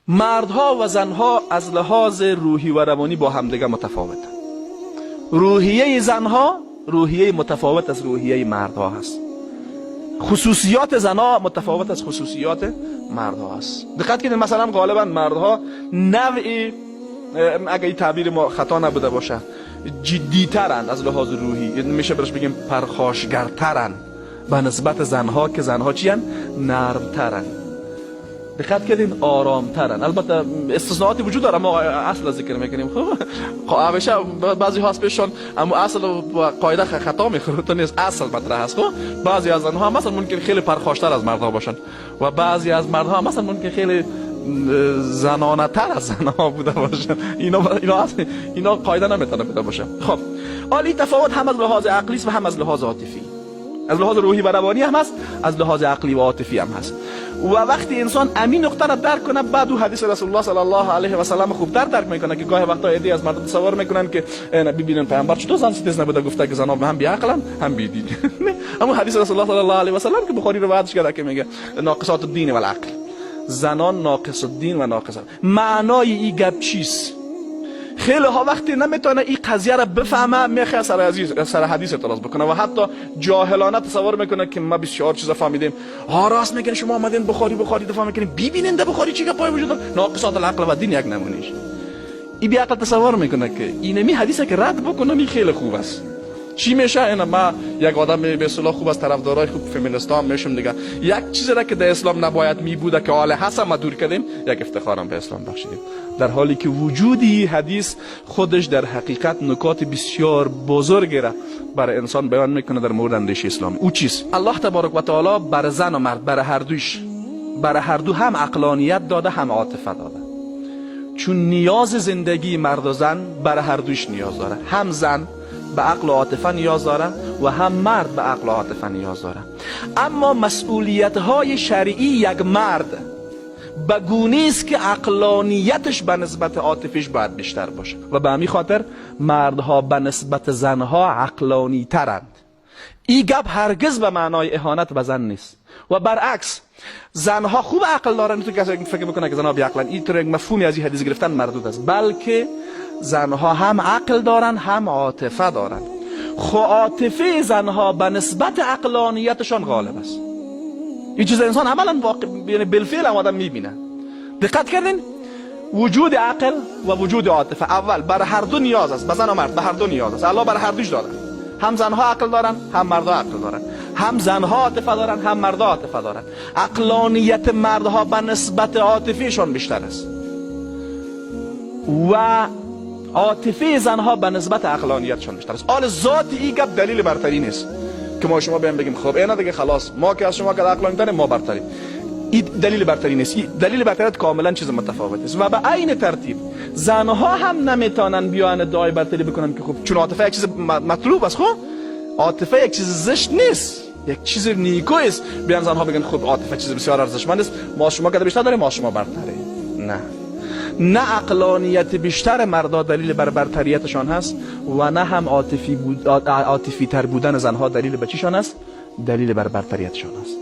مردها و زنها از لحاظ روحی و روانی با همدیگه متفاوتند. روحیه زنها روحیه متفاوت از روحیه مردها هست. خصوصیات زنها متفاوت از خصوصیات مردها هست. دقت کنید، مثلا غالبا مردها نوعی، اگه این تعبیر ما خطا نبوده باشه، جدیترن از لحاظ روحی، میشه برش بگیم پرخاشگرترن به نسبت زنها که زنها چی هن؟ نرمترن. دقت کردین؟ آرامترن. البته استثناءاتی وجود داره، ما اصل ذکر میکنیم. خب همیشه بعضی ها پیششون اما اصل و قاعده خطا میخوره، تو نیست، اصل مطرح هست. خب بعضی از زنها مثلا ممکن خیلی پرخاشتر از مردها باشن و بعضی از مردها مثلا ممکن خیلی زنانه تر از زنها بوده باشن. اینا قاعده نمیتونه بوده باشه. خب عالی، تفاوت هم از لحاظ عقلی و هم از لحاظ عاطفی، از لحاظ روحی و روانی هم هست، از لحاظ عقلی و عاطفی هم هست. و وقتی انسان امین نقطه را درک کنه، بعد حدیث رسول الله صلی الله علیه و سلم خوبتر درک میکنه که گاهی وقتا ایده از مردم تصور میکنن که ببینن پیامبر چطور زن ستیز نبوده، گفته که زنها هم بی عقلن هم بی دین. اما حدیث رسول الله صلی الله علیه و سلم که بخاری روایتش کرده که میگه ناقصات الدین و العقل، زنان ناقص الدین و ناقص. معنای این گپ چیست؟ خیلی ها وقتی نمیتونه این قضیه را بفهمه، میخواد سر حدیث اعتراض بکنه و حتی جاهلانه تصور میکنه که ما بسیار چیزا فهمیدیم. ها راست میگن، شما آمدین بخاری دفاع میکنین، ببینین ده بخاری چی پای وجود داره، ناقصات العقل و دین یک نمونهش. این بی عقل تصور میکنه که اینمی حدیثه که رد بکنه این خیلی خوب است. چی میشه؟ اینا ما یک آدم به اصطلاح خوب از طرفدارای خوب فمینیستا میشم دیگه. یک چیزی را که در اسلام نباید میبوده که آله هست ما دور کردیم، یک افتخارم به اسلام بخشیدیم، در حالی که وجودی حدیث خودش در حقیقت نکات بسیار بزرگی را برای انسان بیان میکنه در مورد اندیشه اسلامی. او چیست؟ الله تبارک و تعالی بر زن و مرد، برای هر دو هم عقلانیت داده هم عاطفه داده، چون نیاز زندگی مرد و زن برای هر دوش نیاز داره. هم زن به عقل و عاطفه نیاز داره و هم مرد به عقل و عاطفه نیاز داره. اما مسئولیت های شرعی یک مرد به گونه است که عقلانیتش به نسبت عاطفیش باید بیشتر باشه و به همین خاطر مردها به نسبت زنها عقلانی ترند. این گپ هرگز به معنای اهانت به زن نیست و برعکس زنها خوب عقل دارن. تو کسی فکر میکنه که زنها بی عقلن، این طور مفهومی از این حدیث گرفتن مردود است، بلکه زنها هم عقل دارن هم عاطفه دارن. خو عاطفه زنها به نسبت عقلانیتشان غالب است. این چیز انسان عملا واقع یعنی بالفعل هم آدم میبینه. دقت کردین؟ وجود عقل و وجود عاطفه اول برای هر دو نیاز است، به زن و مرد به هر دو نیاز است. الله برای هر دوش داره. هم زنها عقل دارن هم مردها عقل دارن، هم زنها عاطفه دارن هم مردها عاطفه دارن. عقلانیت مردها به نسبت عاطفیشون بیشتر است و عاطفه زنها به نسبت عقلانیتشون بیشتر است. آل ذات این گپ دلیل برتری نیست که ما شما بیان بگیم خب اینا دیگه خلاص ما که از شما که عقلانی‌تریم ما برتریم. این دلیل برتری نیست. این دلیل برتریت کاملا چیز متفاوت است و به عین ترتیب زنها هم نمیتونن بیان ادعای برتری بکنن که خب چون عاطفه یک چیز مطلوب است. خب عاطفه یک چیز زشت نیست، یک چیز نیکو است. بیان زنها بگن خب عاطفه چیز بسیار ارزشمند است، ما شما که بیشتر داریم ما شما برتره. نه عقلانیت بیشتر مردا دلیل بر برتریتشان هست و نه هم عاطفی تر بودن زنها دلیل به چیشان است؟ دلیل بر برتریتشان است،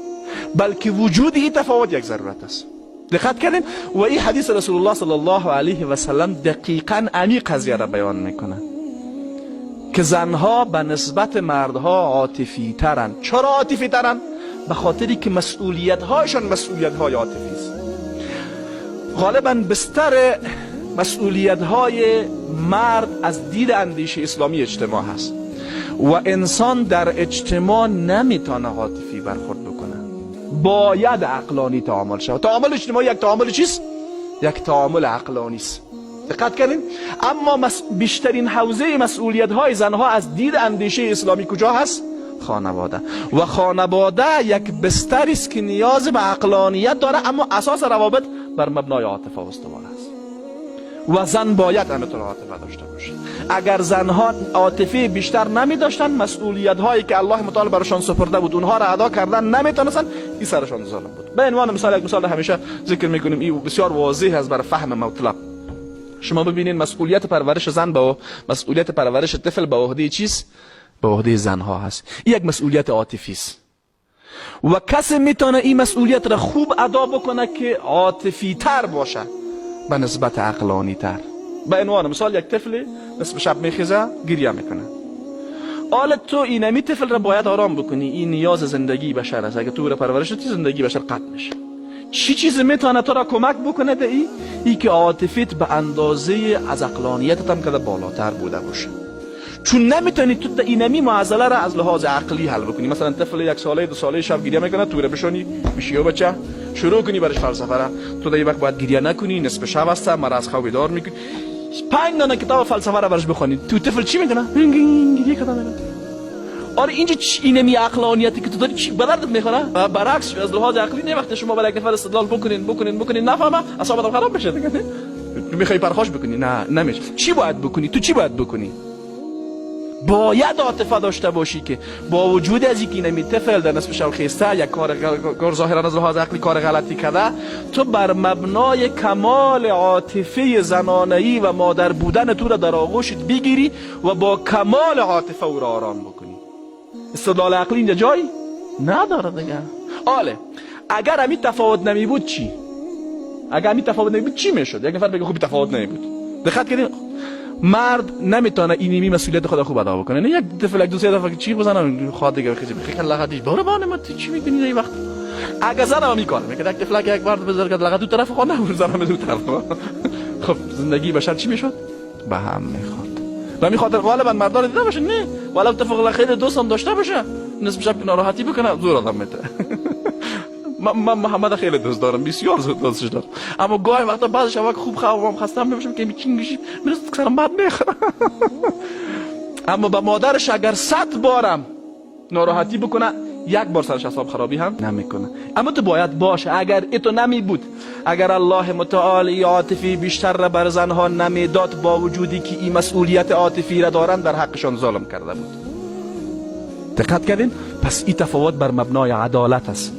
بلکه وجود این تفاوت یک ضرورت است. دقت کردین؟ و این حدیث رسول الله صلی الله علیه و سلم دقیقاً این قضیه را بیان میکنه که زنها به نسبت مردها عاطفی ترن. چرا عاطفی ترن؟ به خاطری که مسئولیت هایشان مسئولیت های عاطفی است. غالباً بستر مسئولیت های مرد از دید اندیشه اسلامی اجتماع هست و انسان در اجتماع نمیتونه عاطفی برخورد بکنه، باید عقلانی تعامل شود. تعامل اجتماعی یک تعامل چیست؟ یک تعامل عقلانی است. دقت کردین؟ اما بیشترین حوزه مسئولیت های زنها از دید اندیشه اسلامی کجا هست؟ خانواده. و خانواده یک بستری است که نیاز به عقلانیت داره، اما اساس روابط بر مبنای عاطفه استوار است و زن باید همینطور عاطفه داشته باشه. اگر زنها عاطفه بیشتر نمی داشتن، مسئولیت هایی که الله متعال برشان سپرده بود اونها را ادا کردن نمیتونستن، این سرشان ظلم بود. به عنوان مثال یک مثال همیشه ذکر میکنیم، این بسیار واضح است برای فهم مطلب. شما ببینید مسئولیت پرورش زن با مسئولیت پرورش طفل به عهده چیست؟ به عهده زنها هست. این یک مسئولیت عاطفی است و کسی میتونه این مسئولیت را خوب ادا بکنه که عاطفی تر باشه به نسبت عقلانی تر. به عنوان مثال یک طفل نصف شب میخیزه گریه میکنه، حالا تو اینمی طفل را باید آرام بکنی، این نیاز زندگی بشر است، اگه تو را پرورش بدی زندگی بشر قطع میشه. چی چیزی میتونه تو را کمک بکنه به این که عاطفیت به اندازه از عقلانیتت هم کده بالاتر بوده باشه. چون نمیتونی تو اینمی معضله را از لحاظ عقلی حل بکنی. مثلا طفل 1 ساله 2 ساله شب گریه میکنه، تو را بشونی میشی بچه شروع کنی برش فلسفه را، تو در وقت باید گریه نکنی، نصف شب است، مرا از خواب بیدار میکنی، 5 دانه کتاب فلسفه را برش بخونی، تو طفل چی میکنه؟ گریه کنه. آره اینجا اینمی عقلانیتی که تو داری چی به دردت میخوره؟ برعکس از لحاظ عقلی نه، وقتی شما برای یک نفر استدلال بکنین نفهمه، اعصابت خراب بشه دیگه. تو میخوای پرخاش بکنی، نه نمیشه. چی باید بکنی؟ تو چی باید بکنی؟ باید عاطفه داشته باشی که با وجود از اینکه اینمی طفل در نصف شب خسته یک کار ظاهرا از لحاظ عقلی کار غلطی کرده، تو بر مبنای کمال عاطفه زنانه‌ای و مادر بودن تو را در آغوشت بگیری و با کمال عاطفه او را آرام بکنی. استدلال عقلی اینجا جایی نداره دیگه. حالا اگر همین تفاوت نمی بود چی؟ اگر همین تفاوت نمی بود چی میشد؟ یک نفر بگه خوب تفاوت نمی بود. دقت کردین مرد نمیتونه اینمی مسئولیت خود خوب ادا بکنه. نه یک دفعه یک دو سه دفعه چیخ بزنه خواهد دیگه بخیر لغتیش باره بانه ما چی میکنی این وقت؟ اگه زن هم میکنه میگه یک دفعه یک بار بذار که لغت دو طرف خود نه زن هم دو طرف. خب زندگی بشر چی میشد؟ به هم میخورد. و میخواد غالبا مردان دیده باشه نه ولو اتفاق خیلی دوست هم داشته باشه نصف شب ناراحتی بکنه زور آدم میته. من محمد خیلی دوست دارم، بسیار دوستش دارم، اما گاهی وقتا بعض شب خوب خوابم خستم میشم که میچینگیش میرسه سرم بد میخوره. اما با مادرش اگر 100 بارم ناراحتی بکنه 1 بار سرش اعصاب خرابی هم نمیکنه. اما تو باید باشه اگر ایتو نمی بود، اگر الله متعال عاطفی بیشتر را بر زنها نمیداد با وجودی که این مسئولیت عاطفی را دارن در حقشان ظلم کرده بود. دقت کردین؟ پس این تفاوت بر مبنای عدالت است.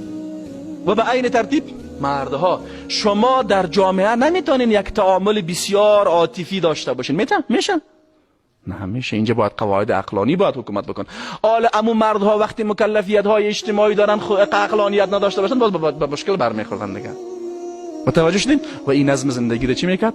و به عین ترتیب مردها شما در جامعه نمیتونین یک تعامل بسیار عاطفی داشته باشین. میشن؟ نه میشه. اینجا باید قواعد عقلانی باید حکومت بکن. حالا اما مردها وقتی مکلفیت های اجتماعی دارن عقلانیت نداشته باشن باز به مشکل برمیخورن دیگه. متوجه شدین؟ و این نظم زندگی رو چی میکرد؟